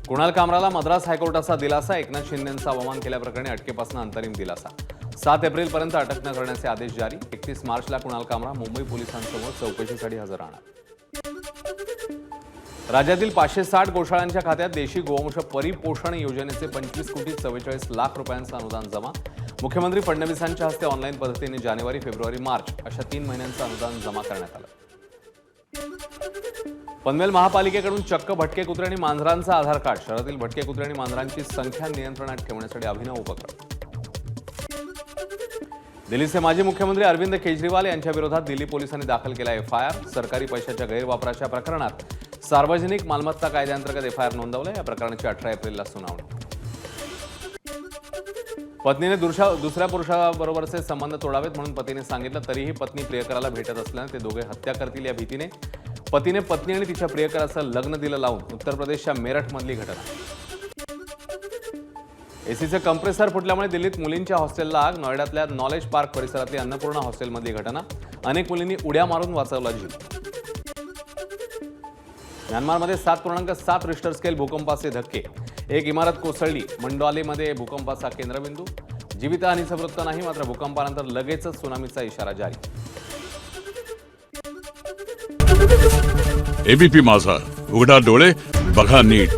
कुणाल कामराला मद्रास हायकोर्टाचा दिलासा. एकनाथ शिंदेंचा अवमान केल्याप्रकरणी अटकेपासून अंतरिम दिलासा. 7 एप्रिलपर्यंत अटक न करण्याचे आदेश जारी. 31 मार्चला कुणाल कामरा मुंबई पोलिसांसमोर चौकशीसाठी हजर राहणार. राज्यातील 560 गोशाळांच्या खात्यात देशी गोवंश परिपोषण योजनेचे 25,44,00,00,000 रुपयांचं अनुदान जमा. मुख्यमंत्री फडणवीसांच्या हस्ते ऑनलाईन पद्धतीने जानेवारी, फेब्रुवारी, मार्च अशा 3 महिन्यांचं अनुदान जमा करण्यात आलं. पनवेल महापालिकेकडून चक्क भटके कुत्रे आणि मांजरांचं आधार कार्ड. शहरातील भटके कुत्रे आणि मांजरांची संख्या नियंत्रणात ठेवण्यासाठी अभिनव उपक्रम. दिल्लीचे माजी मुख्यमंत्री अरविंद केजरीवाल यांच्या विरोधात दिल्ली पोलिसांनी दाखल केला एफआयआर. सरकारी पैशाच्या गैरवापराच्या प्रकरणात सार्वजनिक मालमत्ता कायद्याअंतर्गत एफआयआर नोंदवला. या प्रकरणाची 18 एप्रिलला सुनावणी. पत्नीने दुसऱ्या पुरुषाबरोबरचे संबंध तोडावेत म्हणून पतीने सांगितलं, तरीही पत्नी प्रियकराला भेटत असल्याने ते दोघे हत्या करतील या भीतीने पतीने पत्नी आणि तिच्या प्रियकराचं लग्न दिलं लावून. उत्तर प्रदेशच्या मेरठमधली घटना. एसीचे कंप्रेसर फुटल्यामुळे दिल्लीत मुलींच्या हॉस्टेलला आग. नोएडातल्या नॉलेज पार्क परिसरातली अन्नपूर्णा हॉस्टेलमधली घटना. अनेक मुलींनी उड्या मारून वाचवला जीव. म्यानमारमध्ये 7.7 रिश्टर स्केल भूकंपाचे धक्के. एक इमारत कोसळली. मंडोआलीमध्ये भूकंपाचा केंद्रबिंदू. जीवितहानीचं वृत्त नाही, मात्र भूकंपानंतर लगेचच सुनामीचा इशारा जारी. एबीपी माझा, उघडा डोळे बघा नीट.